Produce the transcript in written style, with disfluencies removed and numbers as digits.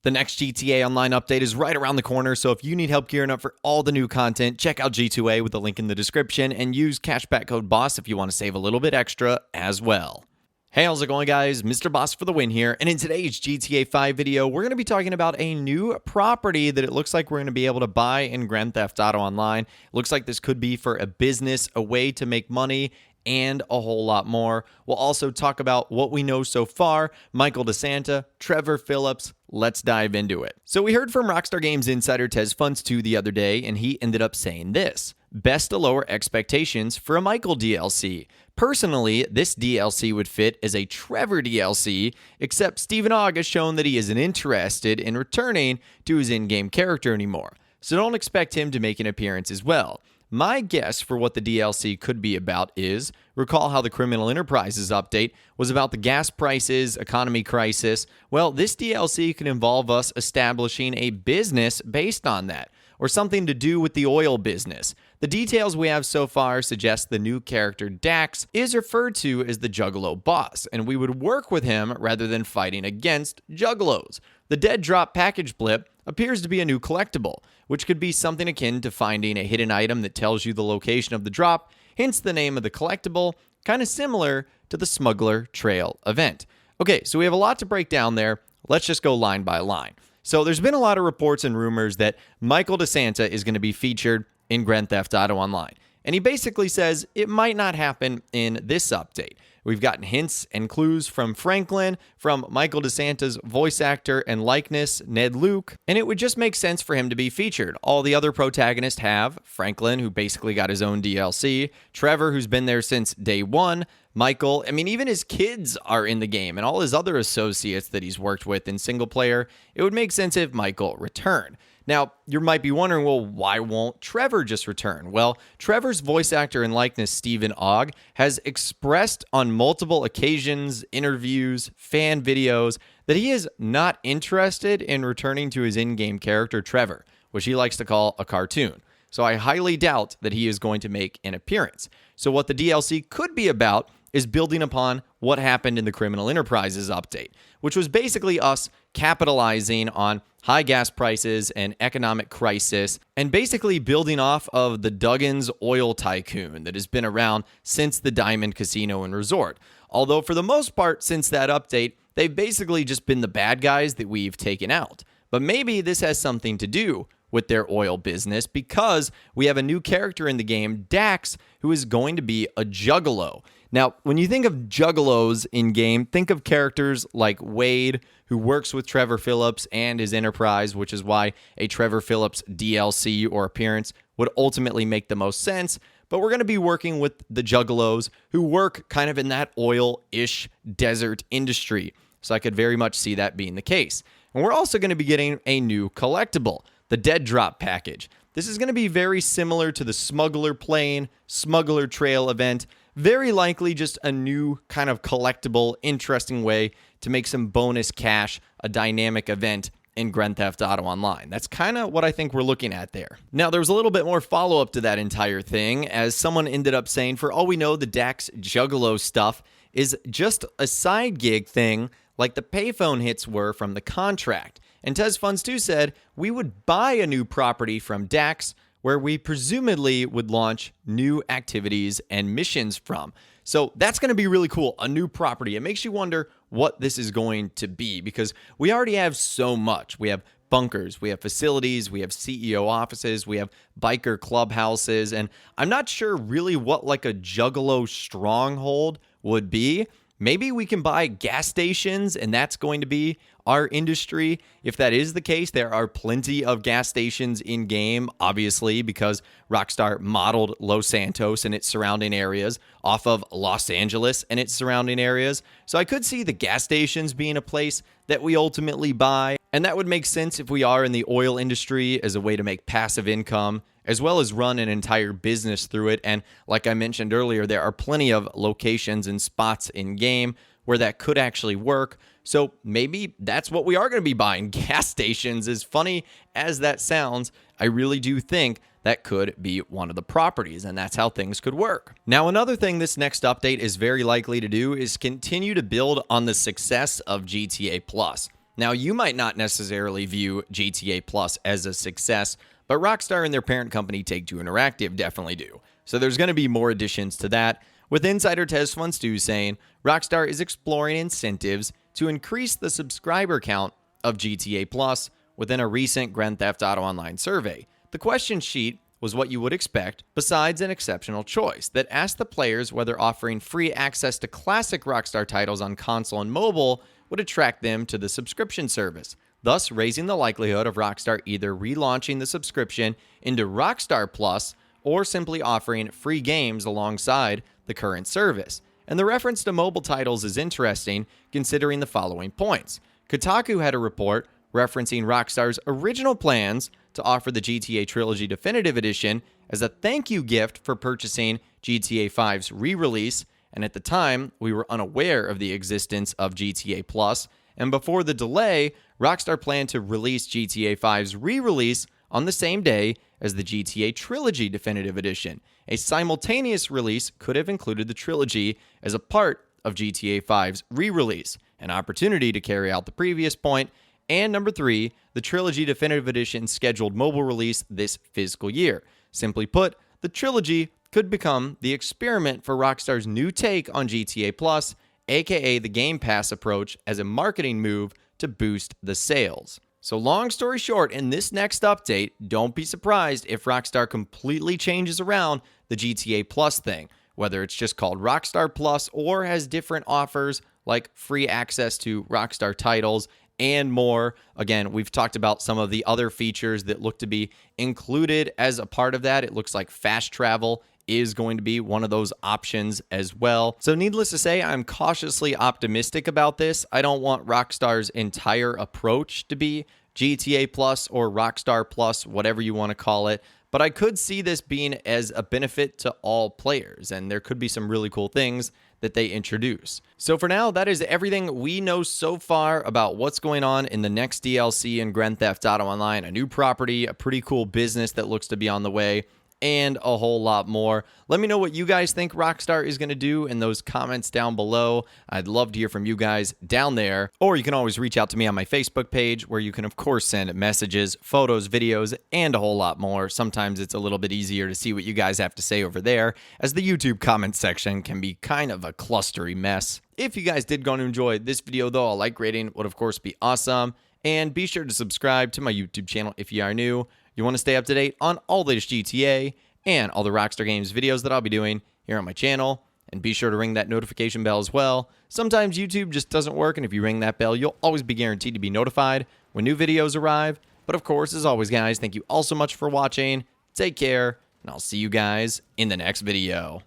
The next GTA Online update is right around the corner, so if you need help gearing up for all the new content, check out G2A with the link in the description and use cashback code BOSS if you want to save a little bit extra as well. Hey, how's it going, guys? Mr. Boss for the win here, and in today's GTA 5 video, we're going to be talking about a new property that it looks like we're going to be able to buy in Grand Theft Auto Online. It looks like this could be for a business, a way to make money, and a whole lot more. We'll also talk about what we know so far, Michael DeSanta, Trevor Phillips. Let's dive into it. So we heard from Rockstar Games insider TezFunds2 the other day, and he ended up saying this: best to lower expectations for a Michael DLC. Personally, this DLC would fit as a Trevor DLC, except Stephen Ogg has shown that he isn't interested in returning to his in-game character anymore, so don't expect him to make an appearance as well. My guess for what the DLC could be about is, recall how the Criminal Enterprises update was about the gas prices, economy crisis? Well, this DLC could involve us establishing a business based on that, or something to do with the oil business. The details we have so far suggest the new character Dax is referred to as the Juggalo boss, and we would work with him rather than fighting against Juggalos. The Dead Drop package blip appears to be a new collectible, which could be something akin to finding a hidden item that tells you the location of the drop, hence the name of the collectible, kind of similar to the Smuggler Trail event. Okay, so we have a lot to break down there. Let's just go line by line. So there's been a lot of reports and rumors that Michael DeSanta is going to be featured in Grand Theft Auto Online, and he basically says it might not happen in this update. We've gotten hints and clues from Franklin, from Michael DeSanta's voice actor and likeness, Ned Luke, and it would just make sense for him to be featured. All the other protagonists have Franklin, who basically got his own DLC, Trevor, who's been there since day one, Michael, I mean, even his kids are in the game, and all his other associates that he's worked with in single player. It would make sense if Michael returned. Now, you might be wondering, well, why won't Trevor just return? Well, Trevor's voice actor and likeness, Stephen Ogg, has expressed on multiple occasions, interviews, fan videos, that he is not interested in returning to his in-game character, Trevor, which he likes to call a cartoon. So I highly doubt that he is going to make an appearance. So what the DLC could be about is building upon what happened in the Criminal Enterprises update, which was basically us capitalizing on high gas prices and economic crisis, and basically building off of the Duggan's oil tycoon that has been around since the Diamond Casino and Resort. Although for the most part, since that update, they've basically just been the bad guys that we've taken out. But maybe this has something to do with their oil business, because we have a new character in the game, Dax, who is going to be a Juggalo. Now, when you think of Juggalos in-game, think of characters like Wade, who works with Trevor Phillips and his enterprise, which is why a Trevor Phillips DLC or appearance would ultimately make the most sense. But we're going to be working with the Juggalos, who work kind of in that oil-ish desert industry. So I could very much see that being the case. And we're also going to be getting a new collectible, the Dead Drop package. This is going to be very similar to the Smuggler Plane, Smuggler Trail event. Very likely just a new kind of collectible, interesting way to make some bonus cash, a dynamic event in Grand Theft Auto Online. That's kind of what I think we're looking at there. Now, there was a little bit more follow-up to that entire thing, as someone ended up saying, for all we know, the Dax Juggalo stuff is just a side gig thing like the payphone hits were from the contract. And TezFunds2 said we would buy a new property from Dax, where we presumably would launch new activities and missions from. So that's going to be really cool, a new property. It makes you wonder what this is going to be, because we already have so much. We have bunkers, we have facilities, we have CEO offices, we have biker clubhouses, and I'm not sure really what like a Juggalo stronghold would be. Maybe we can buy gas stations, and that's going to be our industry. If that is the case, there are plenty of gas stations in-game, obviously, because Rockstar modeled Los Santos and its surrounding areas off of Los Angeles and its surrounding areas. So I could see the gas stations being a place that we ultimately buy, and that would make sense if we are in the oil industry as a way to make passive income, as well as run an entire business through it. And like I mentioned earlier, there are plenty of locations and spots in-game where that could actually work. So maybe that's what we are going to be buying, gas stations. As funny as that sounds, I really do think that could be one of the properties, and that's how things could work. Now, another thing this next update is very likely to do is continue to build on the success of GTA+. Now, you might not necessarily view GTA Plus as a success, but Rockstar and their parent company Take-Two Interactive definitely do. So there's going to be more additions to that, with insider Tez Fun Stew saying Rockstar is exploring incentives to increase the subscriber count of GTA Plus within a recent Grand Theft Auto Online survey. The question sheet was what you would expect, besides an exceptional choice that asked the players whether offering free access to classic Rockstar titles on console and mobile would attract them to the subscription service, thus raising the likelihood of Rockstar either relaunching the subscription into Rockstar Plus or simply offering free games alongside the current service. And the reference to mobile titles is interesting considering the following points. Kotaku had a report referencing Rockstar's original plans to offer the GTA Trilogy Definitive Edition as a thank you gift for purchasing GTA 5's re-release, and at the time, we were unaware of the existence of GTA Plus, and before the delay, Rockstar planned to release GTA 5's re-release on the same day as the GTA Trilogy Definitive Edition. A simultaneous release could have included the trilogy as a part of GTA 5's re-release, an opportunity to carry out the previous point. And number 3, the Trilogy Definitive Edition scheduled mobile release this fiscal year. Simply put, the trilogy could become the experiment for Rockstar's new take on GTA Plus, aka the Game Pass approach, as a marketing move to boost the sales. So long story short, in this next update, don't be surprised if Rockstar completely changes around the GTA Plus thing, whether it's just called Rockstar Plus or has different offers like free access to Rockstar titles and more. Again, we've talked about some of the other features that look to be included as a part of that. It looks like fast travel is going to be one of those options as well. So needless to say, I'm cautiously optimistic about this. I don't want Rockstar's entire approach to be GTA Plus or Rockstar Plus, whatever you want to call it, but I could see this being as a benefit to all players, and there could be some really cool things that they introduce. So for now, that is everything we know so far about what's going on in the next DLC in Grand Theft Auto Online, a new property, a pretty cool business that looks to be on the way, and a whole lot more. Let me know what you guys think Rockstar is going to do in those comments down below. I'd love to hear from you guys down there. Or you can always reach out to me on my Facebook page, where you can, of course, send messages, photos, videos, and a whole lot more. Sometimes it's a little bit easier to see what you guys have to say over there, as the YouTube comment section can be kind of a clustery mess. If you guys did go and enjoy this video, though, a like rating would, of course, be awesome. And be sure to subscribe to my YouTube channel if you are new. You want to stay up to date on all the latest GTA and all the Rockstar Games videos that I'll be doing here on my channel. And be sure to ring that notification bell as well. Sometimes YouTube just doesn't work, and if you ring that bell, you'll always be guaranteed to be notified when new videos arrive. But of course, as always, guys, thank you all so much for watching. Take care, and I'll see you guys in the next video.